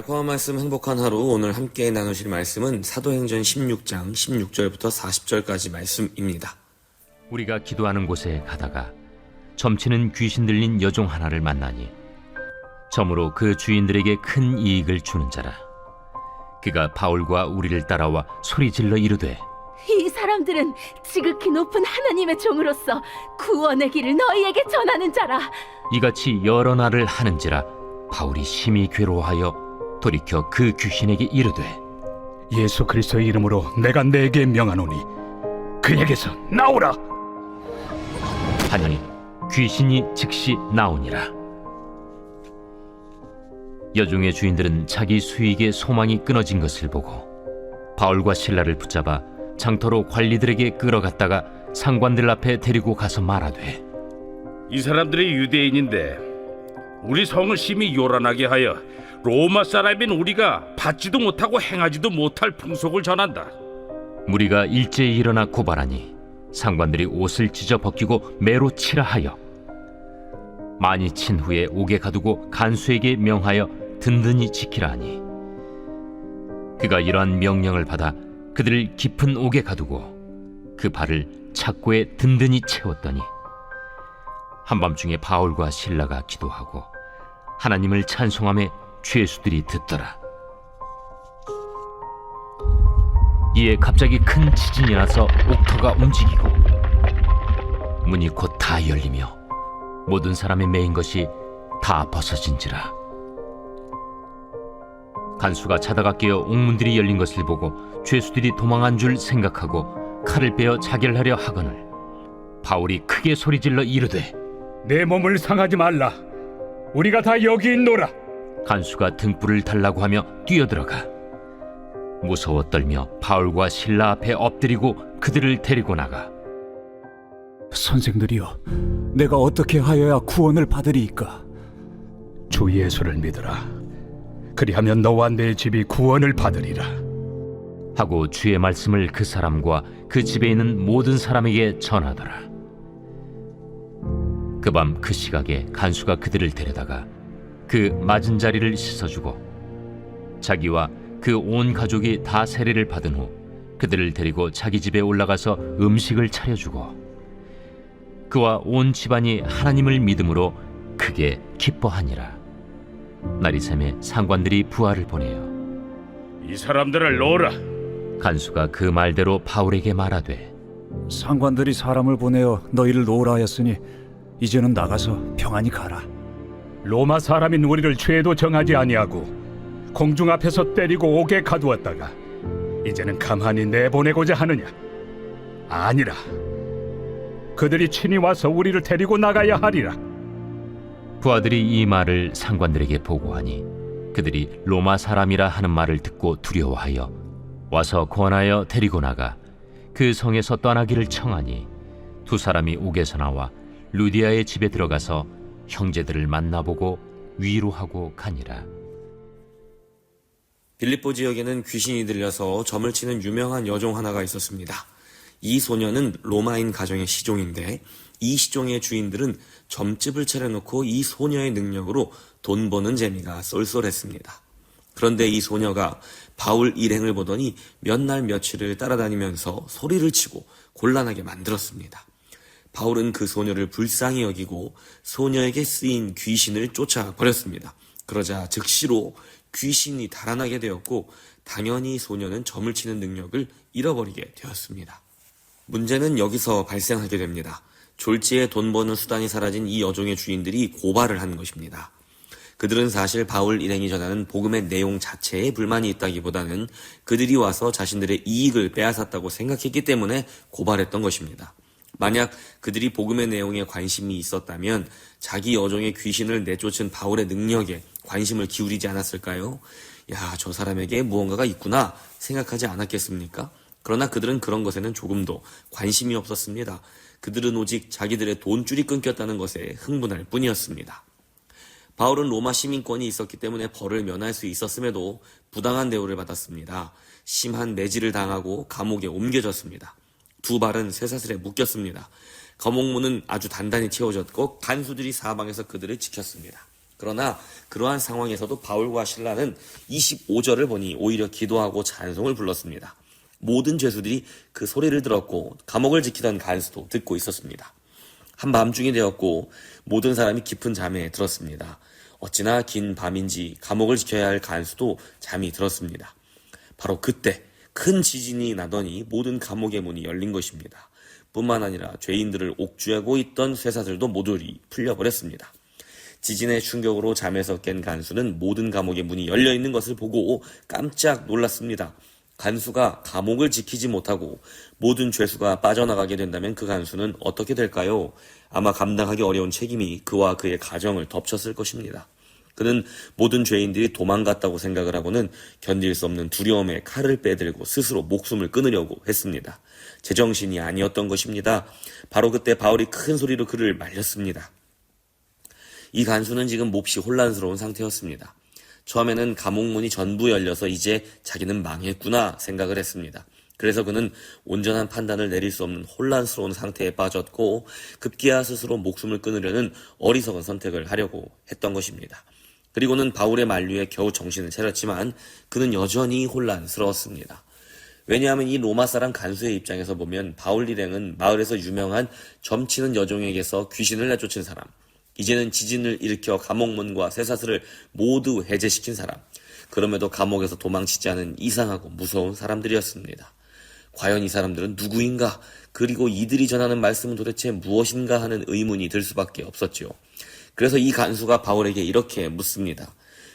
달콤한 말씀 행복한 하루, 오늘 함께 나누실 말씀은 사도행전 16장 16절부터 40절까지 말씀입니다. 우리가 기도하는 곳에 가다가 점치는 귀신 들린 여종 하나를 만나니 점으로 그 주인들에게 큰 이익을 주는 자라. 그가 바울과 우리를 따라와 소리질러 이르되, 이 사람들은 지극히 높은 하나님의 종으로서 구원의 길을 너희에게 전하는 자라. 이같이 여러 날을 하는지라 바울이 심히 괴로워하여 돌이켜 그 귀신에게 이르되, 예수 그리스도의 이름으로 내가 네게 명하노니 그에게서 나오라. 하니 귀신이 즉시 나오니라. 여종의 주인들은 자기 수익의 소망이 끊어진 것을 보고 바울과 실라를 붙잡아 장터로 관리들에게 끌어갔다가 상관들 앞에 데리고 가서 말하되, 이 사람들이 유대인인데 우리 성을 심히 요란하게 하여 로마 사람인 우리가 받지도 못하고 행하지도 못할 풍속을 전한다. 무리가 일제히 일어나 고발하니 상관들이 옷을 찢어 벗기고 매로 치라 하여 많이 친 후에 옥에 가두고 간수에게 명하여 든든히 지키라 하니, 그가 이러한 명령을 받아 그들을 깊은 옥에 가두고 그 발을 착고에 든든히 채웠더니 한밤중에 바울과 실라가 기도하고 하나님을 찬송하며 죄수들이 듣더라. 이에 갑자기 큰 지진이 나서 옥터가 움직이고 문이 곧 다 열리며 모든 사람의 매인 것이 다 벗어진지라. 간수가 자다가 깨어 옥문들이 열린 것을 보고 죄수들이 도망한 줄 생각하고 칼을 빼어 자결하려 하거늘 바울이 크게 소리질러 이르되, 내 몸을 상하지 말라. 우리가 다 여기 있노라. 간수가 등불을 달라고 하며 뛰어들어가 무서워 떨며 바울과 실라 앞에 엎드리고 그들을 데리고 나가, 선생들이여, 내가 어떻게 하여야 구원을 받으리이까? 주 예수를 믿으라. 그리하면 너와 내 집이 구원을 받으리라. 하고 주의 말씀을 그 사람과 그 집에 있는 모든 사람에게 전하더라. 그 밤 그 시각에 간수가 그들을 데려다가 그 맞은 자리를 씻어주고 자기와 그 온 가족이 다 세례를 받은 후 그들을 데리고 자기 집에 올라가서 음식을 차려주고 그와 온 집안이 하나님을 믿음으로 크게 기뻐하니라. 날이 새매 상관들이 부하를 보내어 이 사람들을 놓으라. 간수가 그 말대로 바울에게 말하되, 상관들이 사람을 보내어 너희를 놓으라 하였으니 이제는 나가서 평안히 가라. 로마 사람인 우리를 죄도 정하지 아니하고 공중 앞에서 때리고 옥에 가두었다가 이제는 가만히 내보내고자 하느냐? 아니라. 그들이 친히 와서 우리를 데리고 나가야 하리라. 부하들이 이 말을 상관들에게 보고하니 그들이 로마 사람이라 하는 말을 듣고 두려워하여 와서 권하여 데리고 나가 그 성에서 떠나기를 청하니 두 사람이 옥에서 나와 루디아의 집에 들어가서 형제들을 만나보고 위로하고 가니라. 빌립보 지역에는 귀신이 들려서 점을 치는 유명한 여종 하나가 있었습니다. 이 소녀는 로마인 가정의 시종인데 이 시종의 주인들은 점집을 차려놓고 이 소녀의 능력으로 돈 버는 재미가 쏠쏠했습니다. 그런데 이 소녀가 바울 일행을 보더니 몇 날 며칠을 따라다니면서 소리를 치고 곤란하게 만들었습니다. 바울은 그 소녀를 불쌍히 여기고 소녀에게 쓰인 귀신을 쫓아버렸습니다. 그러자 즉시로 귀신이 달아나게 되었고 당연히 소녀는 점을 치는 능력을 잃어버리게 되었습니다. 문제는 여기서 발생하게 됩니다. 졸지에 돈 버는 수단이 사라진 이 여종의 주인들이 고발을 한 것입니다. 그들은 사실 바울 일행이 전하는 복음의 내용 자체에 불만이 있다기보다는 그들이 와서 자신들의 이익을 빼앗았다고 생각했기 때문에 고발했던 것입니다. 만약 그들이 복음의 내용에 관심이 있었다면 자기 여종의 귀신을 내쫓은 바울의 능력에 관심을 기울이지 않았을까요? 야, 저 사람에게 무언가가 있구나 생각하지 않았겠습니까? 그러나 그들은 그런 것에는 조금도 관심이 없었습니다. 그들은 오직 자기들의 돈줄이 끊겼다는 것에 흥분할 뿐이었습니다. 바울은 로마 시민권이 있었기 때문에 벌을 면할 수 있었음에도 부당한 대우를 받았습니다. 심한 매질을 당하고 감옥에 옮겨졌습니다. 두 발은 쇠사슬에 묶였습니다. 감옥문은 아주 단단히 채워졌고 간수들이 사방에서 그들을 지켰습니다. 그러나 그러한 상황에서도 바울과 실라는 25절을 보니 오히려 기도하고 찬송을 불렀습니다. 모든 죄수들이 그 소리를 들었고 감옥을 지키던 간수도 듣고 있었습니다. 한밤중이 되었고 모든 사람이 깊은 잠에 들었습니다. 어찌나 긴 밤인지 감옥을 지켜야 할 간수도 잠이 들었습니다. 바로 그때 큰 지진이 나더니 모든 감옥의 문이 열린 것입니다. 뿐만 아니라 죄인들을 옥죄하고 있던 쇠사슬도 모두 풀려버렸습니다. 지진의 충격으로 잠에서 깬 간수는 모든 감옥의 문이 열려있는 것을 보고 깜짝 놀랐습니다. 간수가 감옥을 지키지 못하고 모든 죄수가 빠져나가게 된다면 그 간수는 어떻게 될까요? 아마 감당하기 어려운 책임이 그와 그의 가정을 덮쳤을 것입니다. 그는 모든 죄인들이 도망갔다고 생각을 하고는 견딜 수 없는 두려움에 칼을 빼들고 스스로 목숨을 끊으려고 했습니다. 제정신이 아니었던 것입니다. 바로 그때 바울이 큰 소리로 그를 말렸습니다. 이 간수는 지금 몹시 혼란스러운 상태였습니다. 처음에는 감옥 문이 전부 열려서 이제 자기는 망했구나 생각을 했습니다. 그래서 그는 온전한 판단을 내릴 수 없는 혼란스러운 상태에 빠졌고 급기야 스스로 목숨을 끊으려는 어리석은 선택을 하려고 했던 것입니다. 그리고는 바울의 만류에 겨우 정신을 차렸지만 그는 여전히 혼란스러웠습니다. 왜냐하면 이 로마 사람 간수의 입장에서 보면 바울 일행은 마을에서 유명한 점치는 여종에게서 귀신을 내쫓은 사람, 이제는 지진을 일으켜 감옥문과 쇠사슬을 모두 해제시킨 사람, 그럼에도 감옥에서 도망치지 않은 이상하고 무서운 사람들이었습니다. 과연 이 사람들은 누구인가? 그리고 이들이 전하는 말씀은 도대체 무엇인가 하는 의문이 들 수밖에 없었죠. 그래서 이 간수가 바울에게 이렇게 묻습니다.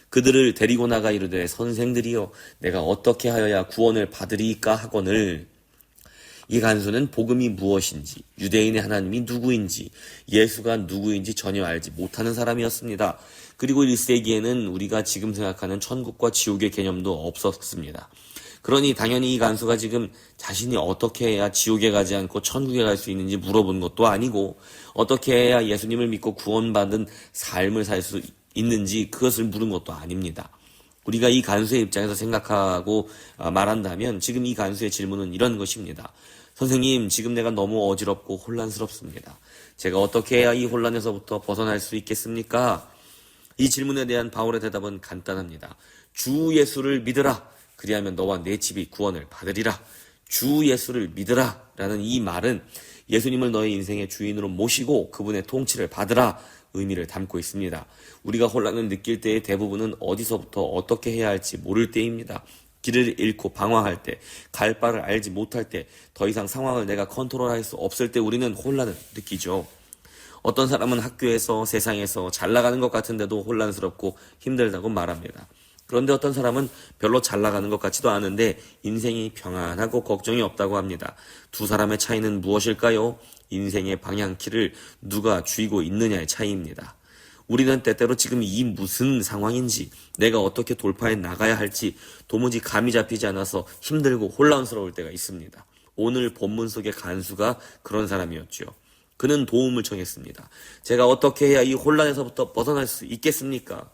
그들을 데리고 나가 이르되 선생들이여 내가 어떻게 하여야 구원을 받으리까 하거늘. 이 간수는 복음이 무엇인지, 유대인의 하나님이 누구인지, 예수가 누구인지 전혀 알지 못하는 사람이었습니다. 그리고 1세기에는 우리가 지금 생각하는 천국과 지옥의 개념도 없었습니다. 그러니 당연히 이 간수가 지금 자신이 어떻게 해야 지옥에 가지 않고 천국에 갈 수 있는지 물어본 것도 아니고, 어떻게 해야 예수님을 믿고 구원받은 삶을 살 수 있는지 그것을 물은 것도 아닙니다. 우리가 이 간수의 입장에서 생각하고 말한다면 지금 이 간수의 질문은 이런 것입니다. 선생님, 지금 내가 너무 어지럽고 혼란스럽습니다. 제가 어떻게 해야 이 혼란에서부터 벗어날 수 있겠습니까? 이 질문에 대한 바울의 대답은 간단합니다. 주 예수를 믿으라. 그리하면 너와 내 집이 구원을 받으리라. 주 예수를 믿으라 라는 이 말은 예수님을 너의 인생의 주인으로 모시고 그분의 통치를 받으라 의미를 담고 있습니다. 우리가 혼란을 느낄 때의 대부분은 어디서부터 어떻게 해야 할지 모를 때입니다. 길을 잃고 방황할 때, 갈 바를 알지 못할 때, 더 이상 상황을 내가 컨트롤할 수 없을 때 우리는 혼란을 느끼죠. 어떤 사람은 학교에서, 세상에서 잘 나가는 것 같은데도 혼란스럽고 힘들다고 말합니다. 그런데 어떤 사람은 별로 잘 나가는 것 같지도 않은데 인생이 평안하고 걱정이 없다고 합니다. 두 사람의 차이는 무엇일까요? 인생의 방향키를 누가 쥐고 있느냐의 차이입니다. 우리는 때때로 지금 이 무슨 상황인지, 내가 어떻게 돌파해 나가야 할지 도무지 감이 잡히지 않아서 힘들고 혼란스러울 때가 있습니다. 오늘 본문 속의 간수가 그런 사람이었죠. 그는 도움을 청했습니다. 제가 어떻게 해야 이 혼란에서부터 벗어날 수 있겠습니까?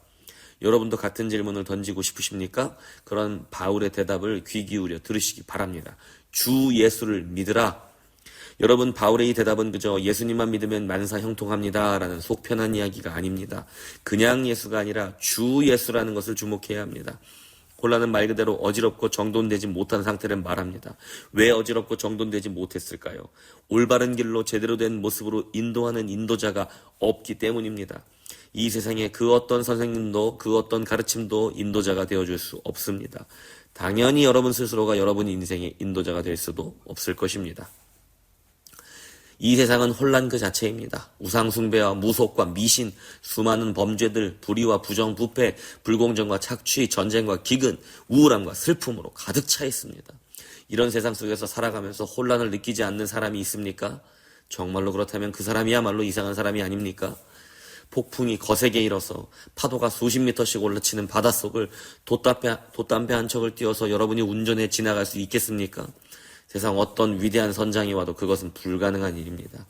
여러분도 같은 질문을 던지고 싶으십니까? 그런 바울의 대답을 귀 기울여 들으시기 바랍니다. 주 예수를 믿으라. 여러분, 바울의 이 대답은 그저 예수님만 믿으면 만사 형통합니다 라는 속편한 이야기가 아닙니다. 그냥 예수가 아니라 주 예수라는 것을 주목해야 합니다. 혼란은 말 그대로 어지럽고 정돈되지 못한 상태를 말합니다. 왜 어지럽고 정돈되지 못했을까요? 올바른 길로 제대로 된 모습으로 인도하는 인도자가 없기 때문입니다. 이 세상에 그 어떤 선생님도 그 어떤 가르침도 인도자가 되어줄 수 없습니다. 당연히 여러분 스스로가 여러분 인생의 인도자가 될 수도 없을 것입니다. 이 세상은 혼란 그 자체입니다. 우상숭배와 무속과 미신, 수많은 범죄들, 불의와 부정, 부패, 불공정과 착취, 전쟁과 기근, 우울함과 슬픔으로 가득 차 있습니다. 이런 세상 속에서 살아가면서 혼란을 느끼지 않는 사람이 있습니까? 정말로 그렇다면 그 사람이야말로 이상한 사람이 아닙니까? 폭풍이 거세게 일어서 파도가 수십 미터씩 올라치는 바닷속을 돛담배 한 척을 띄워서 여러분이 운전해 지나갈 수 있겠습니까? 세상 어떤 위대한 선장이 와도 그것은 불가능한 일입니다.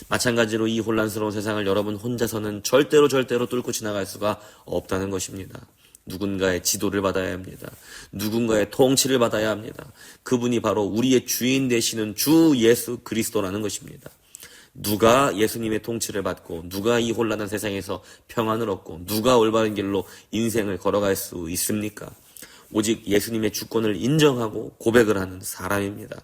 마찬가지로 이 혼란스러운 세상을 여러분 혼자서는 절대로 뚫고 지나갈 수가 없다는 것입니다. 누군가의 지도를 받아야 합니다. 누군가의 통치를 받아야 합니다. 그분이 바로 우리의 주인 되시는 주 예수 그리스도라는 것입니다. 누가 예수님의 통치를 받고 누가 이 혼란한 세상에서 평안을 얻고 누가 올바른 길로 인생을 걸어갈 수 있습니까? 오직 예수님의 주권을 인정하고 고백을 하는 사람입니다.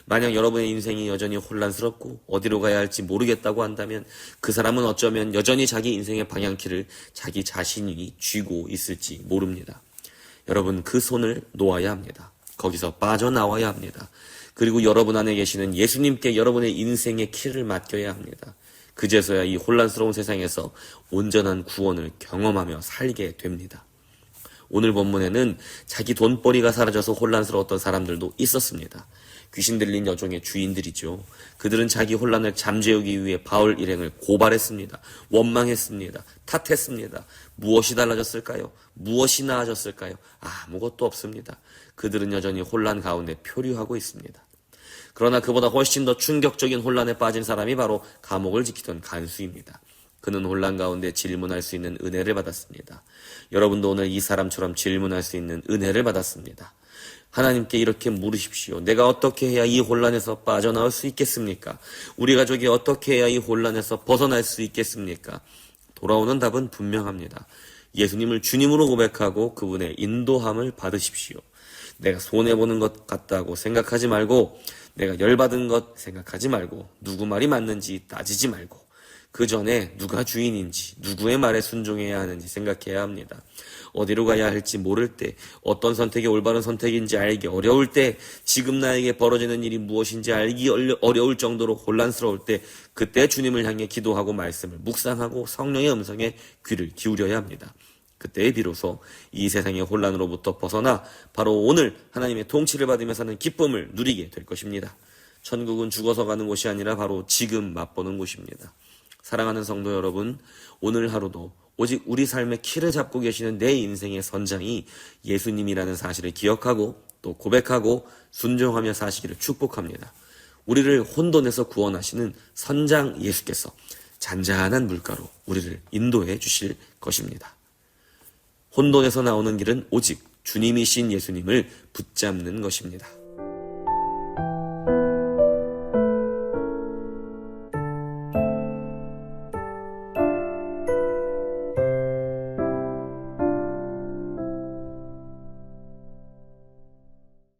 만약 여러분의 인생이 여전히 혼란스럽고 어디로 가야 할지 모르겠다고 한다면 그 사람은 어쩌면 여전히 자기 인생의 방향키를 자기 자신이 쥐고 있을지 모릅니다. 여러분, 그 손을 놓아야 합니다. 거기서 빠져나와야 합니다. 그리고 여러분 안에 계시는 예수님께 여러분의 인생의 키를 맡겨야 합니다. 그제서야 이 혼란스러운 세상에서 온전한 구원을 경험하며 살게 됩니다. 오늘 본문에는 자기 돈벌이가 사라져서 혼란스러웠던 사람들도 있었습니다. 귀신 들린 여종의 주인들이죠. 그들은 자기 혼란을 잠재우기 위해 바울 일행을 고발했습니다. 원망했습니다. 탓했습니다. 무엇이 달라졌을까요? 무엇이 나아졌을까요? 아무것도 없습니다. 그들은 여전히 혼란 가운데 표류하고 있습니다. 그러나 그보다 훨씬 더 충격적인 혼란에 빠진 사람이 바로 감옥을 지키던 간수입니다. 그는 혼란 가운데 질문할 수 있는 은혜를 받았습니다. 여러분도 오늘 이 사람처럼 질문할 수 있는 은혜를 받았습니다. 하나님께 이렇게 물으십시오. 내가 어떻게 해야 이 혼란에서 빠져나올 수 있겠습니까? 우리 가족이 어떻게 해야 이 혼란에서 벗어날 수 있겠습니까? 돌아오는 답은 분명합니다. 예수님을 주님으로 고백하고 그분의 인도함을 받으십시오. 내가 손해보는 것 같다고 생각하지 말고, 내가 열받은 것 생각하지 말고, 누구 말이 맞는지 따지지 말고, 그 전에 누가 주인인지, 누구의 말에 순종해야 하는지 생각해야 합니다. 어디로 가야 할지 모를 때, 어떤 선택이 올바른 선택인지 알기 어려울 때, 지금 나에게 벌어지는 일이 무엇인지 알기 어려울 정도로 혼란스러울 때, 그때 주님을 향해 기도하고 말씀을 묵상하고 성령의 음성에 귀를 기울여야 합니다. 그때 비로소 이 세상의 혼란으로부터 벗어나 바로 오늘 하나님의 통치를 받으며 사는 기쁨을 누리게 될 것입니다. 천국은 죽어서 가는 곳이 아니라 바로 지금 맛보는 곳입니다. 사랑하는 성도 여러분, 오늘 하루도 오직 우리 삶의 키를 잡고 계시는 내 인생의 선장이 예수님이라는 사실을 기억하고 또 고백하고 순종하며 사시기를 축복합니다. 우리를 혼돈에서 구원하시는 선장 예수께서 잔잔한 물가로 우리를 인도해 주실 것입니다. 혼돈에서 나오는 길은 오직 주님이신 예수님을 붙잡는 것입니다.